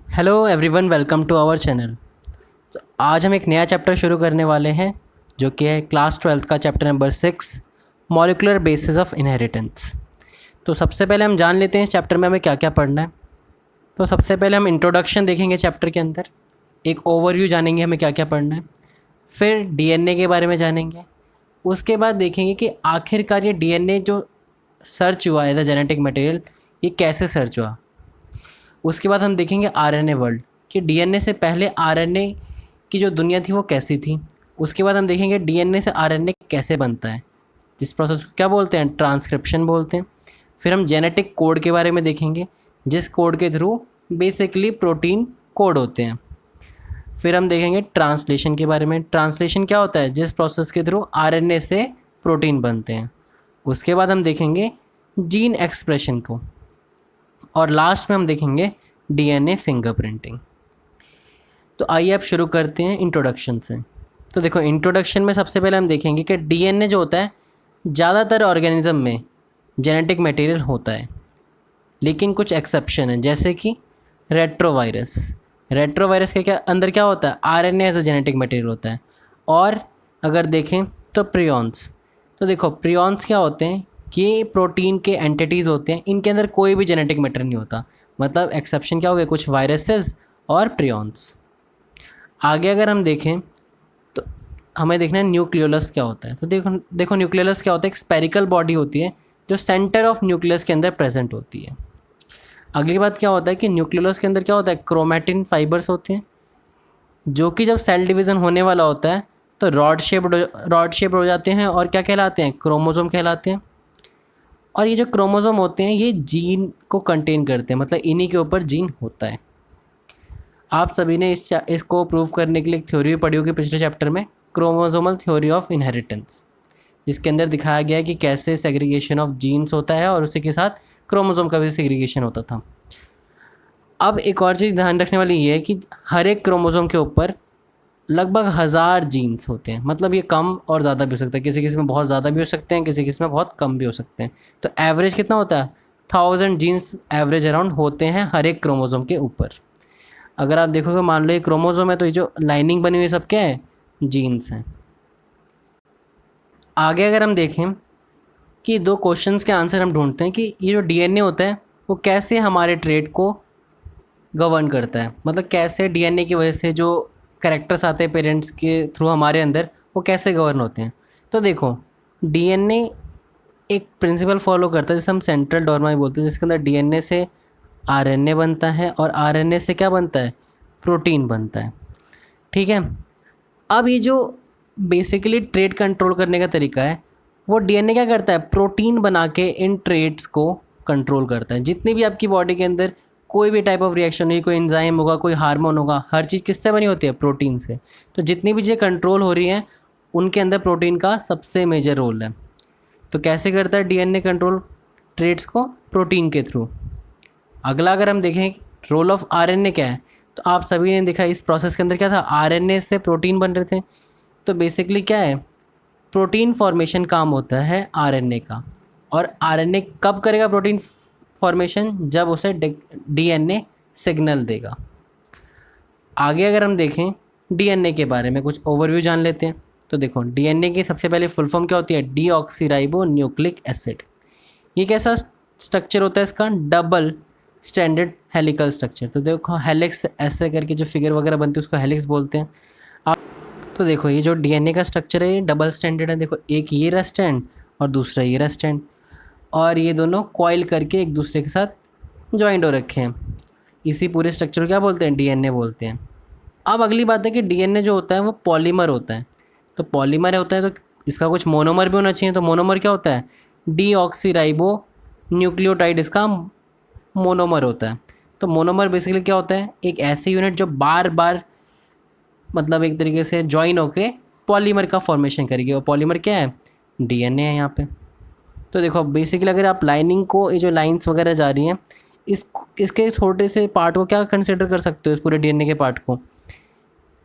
Hello everyone, welcome to our channel. तो आज हम एक नया चैप्टर शुरू करने वाले हैं जो कि है क्लास 12th का chapter number 6, molecular basis of inheritance. तो सबसे पहले हम जान लेते हैं इस चैप्टर में हमें क्या क्या पढ़ना है। तो सबसे पहले हम इंट्रोडक्शन देखेंगे चैप्टर के अंदर, एक ओवरव्यू जानेंगे हमें क्या क्या पढ़ना है, फिर डीएनए के बारे में जानेंगे। उसके बाद देखेंगे कि आखिरकार ये डीएनए जो सर्च हुआ एज अ जेनेटिक मटेरियल, ये कैसे सर्च हुआ। उसके बाद हम देखेंगे आरएनए वर्ल्ड, कि डीएनए से पहले आरएनए की जो दुनिया थी वो कैसी थी। उसके बाद हम देखेंगे डीएनए से आरएनए कैसे बनता है, जिस प्रोसेस को क्या बोलते हैं, ट्रांसक्रिप्शन बोलते हैं। फिर हम जेनेटिक कोड के बारे में देखेंगे, जिस कोड के थ्रू बेसिकली प्रोटीन कोड होते हैं। फिर हम देखेंगे ट्रांसलेशन के बारे में, ट्रांसलेशन क्या होता है, जिस प्रोसेस के थ्रू आरएनए से प्रोटीन बनते हैं। उसके बाद हम देखेंगे जीन एक्सप्रेशन को, और लास्ट में हम देखेंगे डीएनए फिंगरप्रिंटिंग। तो आइए अब शुरू करते हैं इंट्रोडक्शन से। तो देखो, इंट्रोडक्शन में सबसे पहले हम देखेंगे कि डीएनए जो होता है ज़्यादातर ऑर्गेनिज्म में जेनेटिक मटेरियल होता है, लेकिन कुछ एक्सेप्शन है, जैसे कि रेट्रोवायरस। रेट्रोवायरस के क्या अंदर क्या होता है, RNA as a genetic material होता है। और अगर देखें तो प्रियॉन्स, तो देखो प्रियॉन्स क्या होते हैं, ये प्रोटीन के एंटिटीज़ होते हैं, इनके अंदर कोई भी जेनेटिक मैटर नहीं होता। मतलब एक्सेप्शन क्या हो गए, कुछ वायरसेस और प्रियॉन्स। आगे अगर हम देखें तो हमें देखना है न्यूक्लियोलस क्या होता है। तो देखो न्यूक्लियोलस क्या होता है, एक स्पेरिकल बॉडी होती है जो सेंटर ऑफ न्यूक्लियस के अंदर प्रेजेंट होती है। अगली बात क्या होता है कि न्यूक्लियोलस के अंदर क्या होता है, क्रोमैटिन फाइबर्स होते हैं, जो कि जब सेल डिवीज़न होने वाला होता है तो रॉड शेप हो जाते हैं और क्या कहलाते हैं, क्रोमोसोम कहलाते हैं। और ये जो क्रोमोसोम होते हैं ये जीन को कंटेन करते हैं, मतलब इन्हीं के ऊपर जीन होता है। आप सभी ने इसको प्रूव करने के लिए एक थ्योरी पढ़ी होगी पिछले चैप्टर में, क्रोमोसोमल थ्योरी ऑफ इनहेरिटेंस, जिसके अंदर दिखाया गया है कि कैसे सेग्रीगेशन ऑफ जीन्स होता है और उसी के साथ क्रोमोसोम का भी सेग्रीगेशन होता था। अब एक और चीज़ ध्यान रखने वाली ये है कि हर एक क्रोमोसोम के ऊपर लगभग 1000 जीन्स होते हैं। मतलब ये कम और ज़्यादा भी हो सकता है, किसी किसी में बहुत ज़्यादा भी हो सकते हैं, किसी किसी में बहुत कम भी हो सकते हैं। तो एवरेज कितना होता है, 1000 जीन्स एवरेज अराउंड होते हैं हर एक क्रोमोसोम के ऊपर। अगर आप देखोगे, मान लो ये क्रोमोसोम है तो ये जो लाइनिंग बनी हुई सब क्या है, जीन्स हैं। आगे अगर हम देखें कि दो क्वेश्चंस के आंसर हम ढूंढते हैं कि ये जो डीएनए होता है वो कैसे हमारे ट्रेट को गवर्न करता है। मतलब कैसे डीएनए की वजह से जो कैरेक्टर्स आते हैं पेरेंट्स के थ्रू हमारे अंदर, वो कैसे गवर्न होते हैं। तो देखो, डीएनए एक प्रिंसिपल फॉलो करता है जिसे हम सेंट्रल डॉग्मा बोलते हैं, जिसके अंदर डीएनए से आरएनए बनता है और आरएनए से क्या बनता है, प्रोटीन बनता है। ठीक है। अब ये जो बेसिकली ट्रेट कंट्रोल करने का तरीका है, वो डीएनए क्या करता है, प्रोटीन बना के इन ट्रेट्स को कंट्रोल करता है। जितनी भी आपकी बॉडी के अंदर कोई भी टाइप ऑफ रिएक्शन होगी, कोई एंजाइम होगा, कोई हार्मोन होगा, हर चीज़ किससे बनी होती है, प्रोटीन से। तो जितनी भी चीज़ें कंट्रोल हो रही हैं उनके अंदर प्रोटीन का सबसे मेजर रोल है। तो कैसे करता है डीएनए कंट्रोल ट्रेट्स को, प्रोटीन के थ्रू। अगला अगर हम देखें रोल ऑफ आरएनए क्या है, तो आप सभी ने देखा इस प्रोसेस के अंदर क्या था, आरएनए से प्रोटीन बन रहे थे। तो बेसिकली क्या है, प्रोटीन फॉर्मेशन काम होता है आरएनए का। और आरएनए कब करेगा प्रोटीन फॉर्मेशन, जब उसे डीएनए सिग्नल देगा। आगे अगर हम देखें डीएनए के बारे में कुछ ओवरव्यू जान लेते हैं। तो देखो, डीएनए की सबसे पहले फुल फॉर्म क्या होती है, डीऑक्सीराइबो न्यूक्लिक एसिड। ये कैसा स्ट्रक्चर होता है इसका, डबल स्टैंडर्ड हेलिकल स्ट्रक्चर। तो देखो हेलिक्स ऐसे करके जो फिगर वगैरह बनती है उसको हेलिक्स बोलते हैं। आप तो देखो ये जो डीएनए का स्ट्रक्चर है ये डबल स्टैंडर्ड है। देखो एक ये रहा स्टैंड और दूसरा ये रहा स्टैंड, और ये दोनों कॉइल करके एक दूसरे के साथ जॉइंट हो रखे हैं। इसी पूरे स्ट्रक्चर को क्या बोलते हैं, डीएनए बोलते हैं। अब अगली बात है कि डीएनए जो होता है वो पॉलीमर होता है। तो पॉलीमर होता है तो इसका कुछ मोनोमर भी होना चाहिए। तो मोनोमर क्या होता है, डीऑक्सीराइबो न्यूक्लियोटाइड इसका मोनोमर होता है। तो मोनोमर बेसिकली क्या होता है, एक ऐसी यूनिट जो बार बार मतलब एक तरीके से ज्वाइन होके पॉलीमर का फॉर्मेशन करेगी। और पॉलीमर क्या है, डीएनए है यहाँ पे। तो देखो बेसिकली अगर आप लाइनिंग को, ये जो लाइंस वगैरह जा रही हैं, इसके छोटे से पार्ट को क्या कंसिडर कर सकते हो, इस पूरे डीएनए के पार्ट को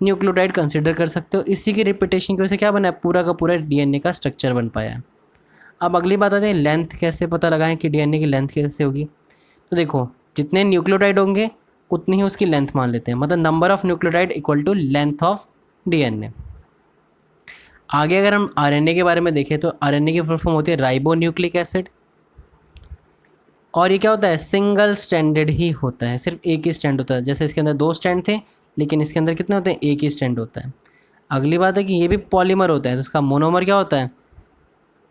न्यूक्लियोटाइड कंसिडर कर सकते हो। इसी की रिपीटेशन की वजह से क्या बना है, पूरा का पूरा डीएनए का स्ट्रक्चर बन पाया है। अब अगली बात आती है लेंथ कैसे पता लगाएं कि डीएनए की लेंथ कैसे होगी। तो देखो जितने न्यूक्लियोटाइड होंगे उतनी ही उसकी लेंथ मान लेते हैं, मतलब number of nucleotide equal to length of DNA. आगे अगर हम आरएनए के बारे में देखें तो आरएनए की फुल फॉर्म होती है राइबो न्यूक्लिक एसिड, और ये क्या होता है, सिंगल स्ट्रैंडेड ही होता है, सिर्फ एक ही स्ट्रैंड होता है। जैसे इसके अंदर 2 स्ट्रैंड थे, लेकिन इसके अंदर कितने होते हैं, एक ही स्ट्रैंड होता है। अगली बात है कि ये भी पॉलीमर होता है, तो इसका मोनोमर क्या होता है,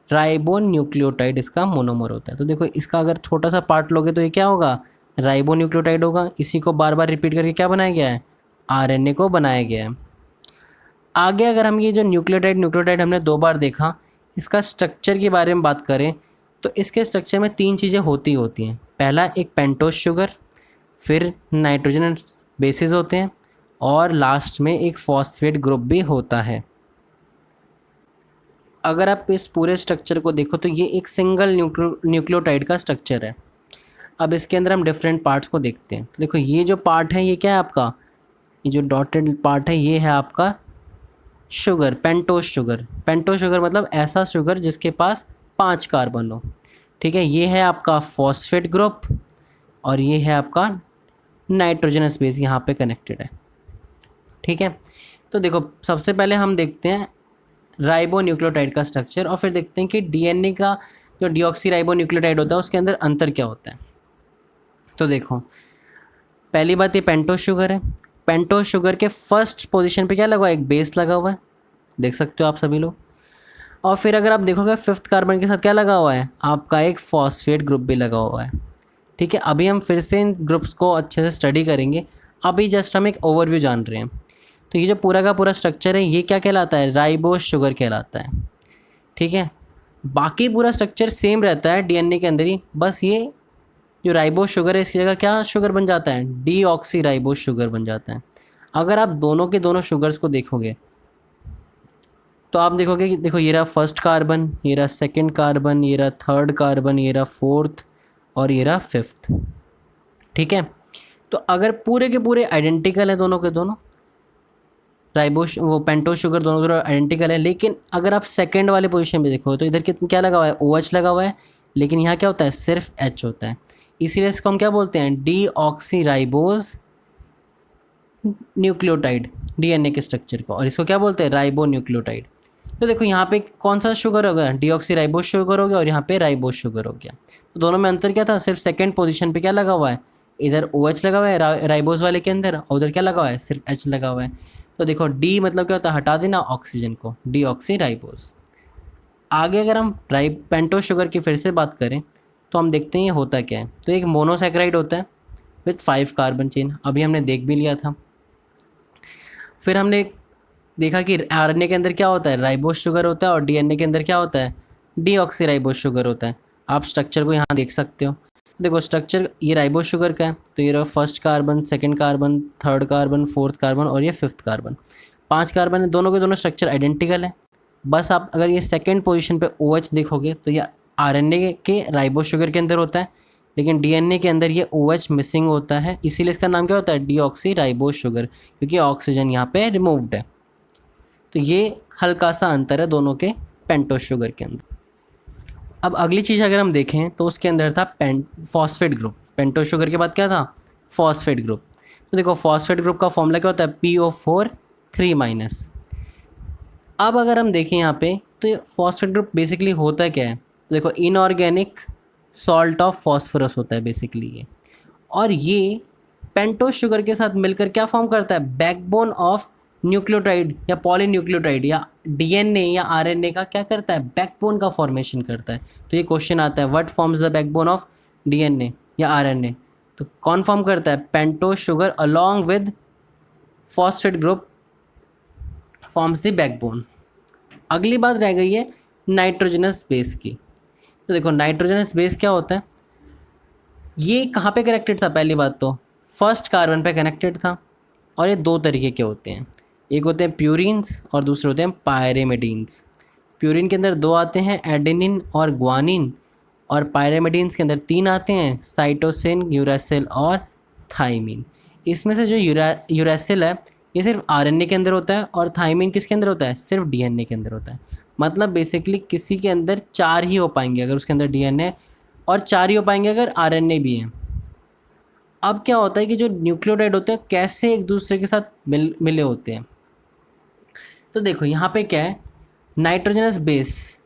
राइबो न्यूक्लियोटाइड इसका मोनोमर होता है। तो देखो इसका अगर छोटा सा पार्ट लोगे तो ये क्या होगा, राइबो न्यूक्लियोटाइड होगा। इसी को बार बार रिपीट करके क्या बनाया गया है, आरएनए को बनाया गया है। आगे अगर हम ये जो न्यूक्लियोटाइड हमने 2 बार देखा, इसका स्ट्रक्चर के बारे में बात करें तो इसके स्ट्रक्चर में 3 चीज़ें होती हैं। पहला एक पेंटोस शुगर, फिर नाइट्रोजन बेसिस होते हैं, और लास्ट में एक फॉस्फेट ग्रुप भी होता है। अगर आप इस पूरे स्ट्रक्चर को देखो तो ये एक सिंगल न्यूक्लियोटाइड का स्ट्रक्चर है। अब इसके अंदर हम डिफरेंट पार्ट्स को देखते हैं। तो देखो ये जो पार्ट है ये क्या है आपका, ये जो डॉटेड पार्ट है ये है आपका sugar, pentose sugar. Pentose sugar मतलब ऐसा शुगर जिसके पास 5 कार्बन हो, ठीक है। ये है आपका फॉस्फेट ग्रुप, और ये है आपका नाइट्रोजनस बेस यहाँ पे कनेक्टेड है, ठीक है। तो देखो सबसे पहले हम देखते हैं राइबो न्यूक्लियोटाइड का स्ट्रक्चर, और फिर देखते हैं कि डीएनए का जो डीऑक्सी राइबो न्यूक्लियोटाइड होता है उसके अंदर अंतर क्या होता है। तो देखो पहली बात ये पेंटोस शुगर है। पेंटोस शुगर के फर्स्ट पोजीशन पे क्या लगा हुआ है, एक बेस लगा हुआ है, देख सकते हो आप सभी लोग। और फिर अगर आप देखोगे 5th कार्बन के साथ क्या लगा हुआ है, आपका एक फॉस्फेट ग्रुप भी लगा हुआ है, ठीक है। अभी हम फिर से इन ग्रुप्स को अच्छे से स्टडी करेंगे, अभी जस्ट हम एक ओवरव्यू जान रहे हैं। तो ये जो पूरा का पूरा स्ट्रक्चर है ये क्या कहलाता है, राइबोस शुगर कहलाता है, ठीक है। बाकी पूरा स्ट्रक्चर सेम रहता है डीएनए के अंदर ही, बस ये जो राइबोस शुगर है इसकी जगह क्या शुगर बन जाता है, डीऑक्सी राइबोस शुगर बन जाता है। अगर आप दोनों के दोनों शुगर्स को देखोगे तो आप देखोगे कि देखो ये रहा 1st कार्बन, ये रहा 2nd कार्बन, ये रहा 3rd कार्बन, ये रहा 4th, और ये रहा 5th, ठीक है। तो अगर पूरे के पूरे आइडेंटिकल है दोनों के दोनों, राइबोस वो पेंटोस शुगर दोनों आइडेंटिकल है, लेकिन अगर आप सेकंड वाले पोजीशन पे देखो तो इधर क्या लगा हुआ है, OH लगा हुआ है, लेकिन यहाँ क्या होता है, सिर्फ H होता है। इसीलिए इसको हम क्या बोलते हैं, डीऑक्सी राइबोस न्यूक्लियोटाइड, डीएनए के स्ट्रक्चर को, और इसको क्या बोलते हैं, राइबो न्यूक्लियोटाइड। तो देखो यहाँ पे कौन सा शुगर हो गया, डीऑक्सी राइबोस शुगर हो गया, और यहाँ पे राइबोस शुगर हो गया। तो दोनों में अंतर क्या था, सिर्फ सेकंड पोजीशन पे क्या लगा हुआ है, इधर OH लगा हुआ है राइबोस वाले के अंदर, और उधर क्या लगा हुआ है, सिर्फ H लगा हुआ है। तो देखो डी मतलब क्या होता है, हटा देना ऑक्सीजन को, डीऑक्सी राइबोस। आगे अगर हम पेंटोस शुगर की फिर से बात करें तो हम देखते हैं ये होता क्या है। तो एक मोनोसैकेराइड होता है विथ 5 कार्बन चेन, अभी हमने देख भी लिया था। फिर हमने देखा कि आरएनए के अंदर क्या होता है, राइबोस शुगर होता है, और डीएनए के अंदर क्या होता है, डीऑक्सी राइबोस शुगर होता है। आप स्ट्रक्चर को यहाँ देख सकते हो। देखो स्ट्रक्चर ये राइबोस शुगर का है, तो ये रहा 1st carbon, 2nd carbon, 3rd carbon, 4th carbon, और ये 5th कार्बन। 5 कार्बन है, दोनों के दोनों स्ट्रक्चर आइडेंटिकल है। बस आप अगर ये सेकंड पोजीशन पे OH देखोगे तो ये आरएनए के राइबोस शुगर के अंदर होता है, लेकिन डीएनए के अंदर ये OH मिसिंग होता है, इसीलिए इसका नाम क्या होता है, डीऑक्सी राइबोस शुगर, क्योंकि ऑक्सीजन यहाँ पे रिमूव्ड है। तो ये हल्का सा अंतर है दोनों के पेंटोस शुगर के अंदर। अब अगली चीज़ अगर हम देखें तो उसके अंदर था फॉस्फेट ग्रुप। पेंटोस शुगर के बाद क्या था, फॉस्फेट ग्रुप। तो देखो फॉस्फेट ग्रुप का फॉर्मूला क्या होता है, PO4 3-। अब अगर हम देखें यहाँ पे तो ये फॉस्फेट ग्रुप बेसिकली होता क्या है, तो देखो इनऑर्गेनिक सॉल्ट ऑफ फॉस्फोरस होता है बेसिकली ये, और ये पेंटोस शुगर के साथ मिलकर क्या फॉर्म करता है, बैकबोन ऑफ न्यूक्लियोटाइड या पॉलीन्यूक्लियोटाइड या डीएनए या आरएनए का क्या करता है, बैकबोन का फॉर्मेशन करता है। तो ये क्वेश्चन आता है, what forms the backbone of DNA या आरएनए, तो कौन फॉर्म करता है, pentose sugar along with phosphate group forms the backbone. अगली बात रह गई है नाइट्रोजनस बेस की। तो देखो नाइट्रोजनस बेस क्या होता है, ये कहाँ पे कनेक्टेड था, पहली बात तो 1st कार्बन पे कनेक्टेड था, और ये 2 तरीके के होते हैं, एक होते हैं प्यूरिन्स और दूसरे होते हैं पायरेमिडीन्स। प्यूरिन के अंदर 2 आते हैं, एडेनिन और ग्वानिन, और पायरेमिडीन्स के अंदर 3 आते हैं, साइटोसिन, यूरेसिल और थाइमिन। इसमें से जो यूरेसिल है ये सिर्फ आरएनए के अंदर होता है, और थाइमिन किसके अंदर होता है, सिर्फ डीएनए के अंदर होता है। मतलब बेसिकली किसी के अंदर 4 ही हो पाएंगे अगर उसके अंदर डीएनए, और 4 ही हो पाएंगे अगर आरएनए भी है। अब क्या होता है कि जो न्यूक्लियोटाइड होते हैं कैसे एक दूसरे के साथ मिले होते हैं। तो देखो यहाँ पे क्या है, नाइट्रोजनस बेस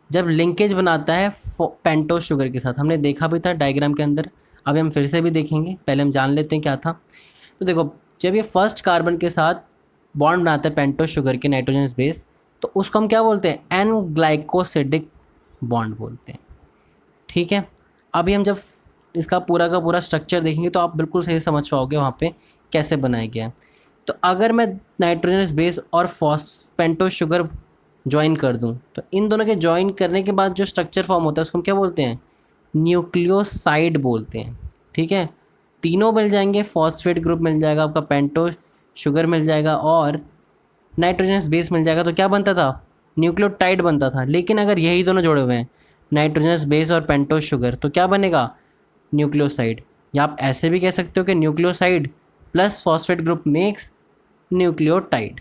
जब लिंकेज बनाता है पेंटोस शुगर के साथ, हमने देखा भी था डायग्राम के अंदर, अभी हम फिर से भी देखेंगे, पहले हम जान लेते हैं क्या था। तो देखो जब ये फर्स्ट कार्बन के साथ बॉन्ड बनाता है पेंटोस शुगर के नाइट्रोजनस बेस, तो उसको हम क्या बोलते हैं, एन ग्लाइकोसिडिक बॉन्ड बोलते हैं। ठीक है, अभी हम जब इसका पूरा का पूरा स्ट्रक्चर देखेंगे तो आप बिल्कुल सही समझ पाओगे वहाँ पे कैसे बनाया गया है। तो अगर मैं नाइट्रोजनस बेस और पेंटोस शुगर ज्वाइन कर दूं, तो इन दोनों के ज्वाइन करने के बाद जो स्ट्रक्चर फॉर्म होता है उसको हम क्या बोलते हैं, न्यूक्लियोसाइड बोलते हैं। ठीक है, तीनों मिल जाएंगे, फॉस्फेट ग्रुप मिल जाएगा आपका, पेंटोस शुगर मिल जाएगा और नाइट्रोजनस बेस मिल जाएगा, तो क्या बनता था, न्यूक्लियोटाइड बनता था। लेकिन अगर यही दोनों जोड़े हुए हैं, नाइट्रोजनस बेस और पेंटोस शुगर, तो क्या बनेगा, न्यूक्लियोसाइड। या आप ऐसे भी कह सकते हो कि nucleoside plus phosphate group makes nucleotide.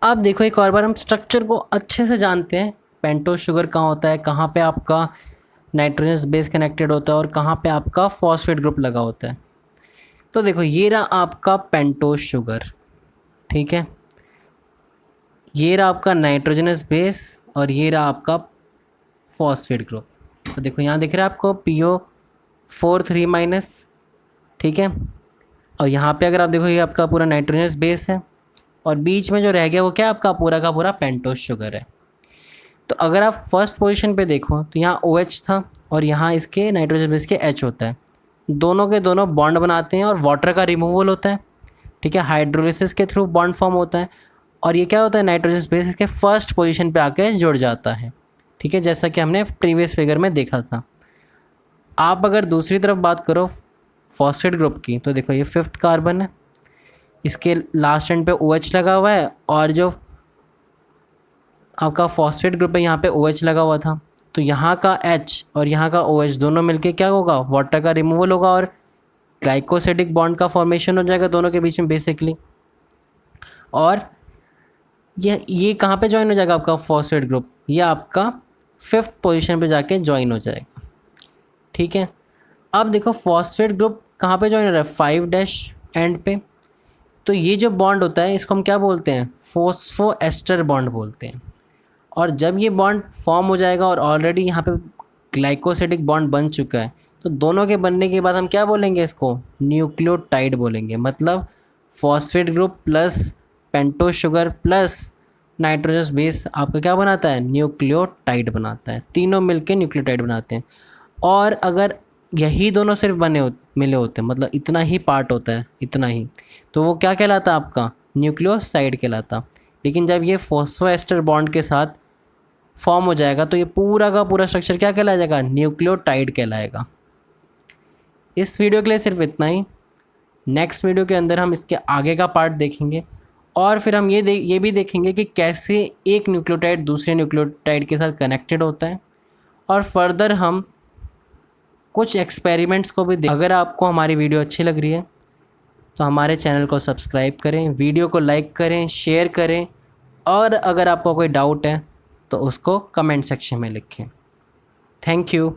अब देखो एक और बार हम स्ट्रक्चर को अच्छे से जानते हैं, पेंटोस शुगर कहाँ होता है, कहाँ पे आपका नाइट्रोजनस बेस कनेक्टेड होता है और कहाँ पे आपका फॉस्फेट ग्रुप लगा होता है। तो देखो ये रहा आपका पेंटोस शुगर, ठीक है, ये रहा आपका नाइट्रोजनस बेस और ये रहा आपका फॉस्फेट ग्रुप। तो देखो यहाँ दिख रहा है आपको PO4 3-, ठीक है, और यहाँ पे अगर आप देखो ये आपका पूरा नाइट्रोजनस बेस है और बीच में जो रह गया वो क्या आपका पूरा का पूरा पेंटोस शुगर है। तो अगर आप फर्स्ट पोजीशन पे देखो तो यहाँ OH था और यहाँ इसके नाइट्रोजन बेस के H होता है, दोनों के दोनों बॉन्ड बनाते हैं और वाटर का रिमूवल होता है। ठीक है, हाइड्रोलिसिस के थ्रू बॉन्ड फॉर्म होता है और ये क्या होता है, नाइट्रोजन बेस इसके फर्स्ट पोजीशन पे आके जुड़ जाता है। ठीक है, जैसा कि हमने प्रीवियस फिगर में देखा था। आप अगर दूसरी तरफ बात करो फॉस्फेट ग्रुप की, तो देखो ये 5th कार्बन है, इसके लास्ट एंड पे OH लगा हुआ है और जो आपका फॉस्फेट ग्रुप है यहाँ पे OH लगा हुआ था। तो यहाँ का H और यहाँ का OH दोनों मिलके क्या होगा, वाटर का रिमूवल होगा और ग्लाइकोसिडिक बॉन्ड का फॉर्मेशन हो जाएगा दोनों के बीच में बेसिकली। और ये कहाँ पे ज्वाइन हो जाएगा आपका फॉस्फेट ग्रुप, ये आपका 5th पोजीशन पे जाके ज्वाइन हो जाएगा। ठीक है, अब देखो फॉस्फेट ग्रुप कहाँ पे ज्वाइन हो रहा है, 5' एंड पे। तो ये जो बॉन्ड होता है इसको हम क्या बोलते हैं, फॉस्फोएस्टर बॉन्ड बोलते हैं। और जब ये बॉन्ड फॉर्म हो जाएगा और ऑलरेडी यहाँ पे ग्लाइकोसिडिक बॉन्ड बन चुका है, तो दोनों के बनने के बाद हम क्या बोलेंगे, इसको न्यूक्लियोटाइड बोलेंगे। मतलब phosphate group plus pentose sugar plus nitrogenous base आपका क्या बनाता है, न्यूक्लियोटाइड बनाता है। तीनों मिलके न्यूक्लियोटाइड बनाते हैं। और अगर यही दोनों सिर्फ मिले होते हैं, मतलब इतना ही पार्ट होता है, इतना ही, तो वो क्या कहलाता आपका, न्यूक्लियोसाइड कहलाता। लेकिन जब ये फॉस्फोएस्टर बॉन्ड के साथ फॉर्म हो जाएगा तो ये पूरा का पूरा स्ट्रक्चर क्या कहलाया जाएगा, न्यूक्लियोटाइड कहलाएगा। इस वीडियो के लिए सिर्फ इतना ही। नेक्स्ट वीडियो के अंदर हम इसके आगे का पार्ट देखेंगे और फिर हम ये भी देखेंगे कि कैसे एक न्यूक्लियोटाइड दूसरे न्यूक्लियोटाइड के साथ कनेक्टेड होता है। और फर्दर हम कुछ एक्सपेरिमेंट्स को भी अगर आपको हमारी वीडियो अच्छी लग रही है तो हमारे चैनल को सब्सक्राइब करें, वीडियो को लाइक करें, शेयर करें और अगर आपको कोई डाउट है तो उसको कमेंट सेक्शन में लिखें। Thank you.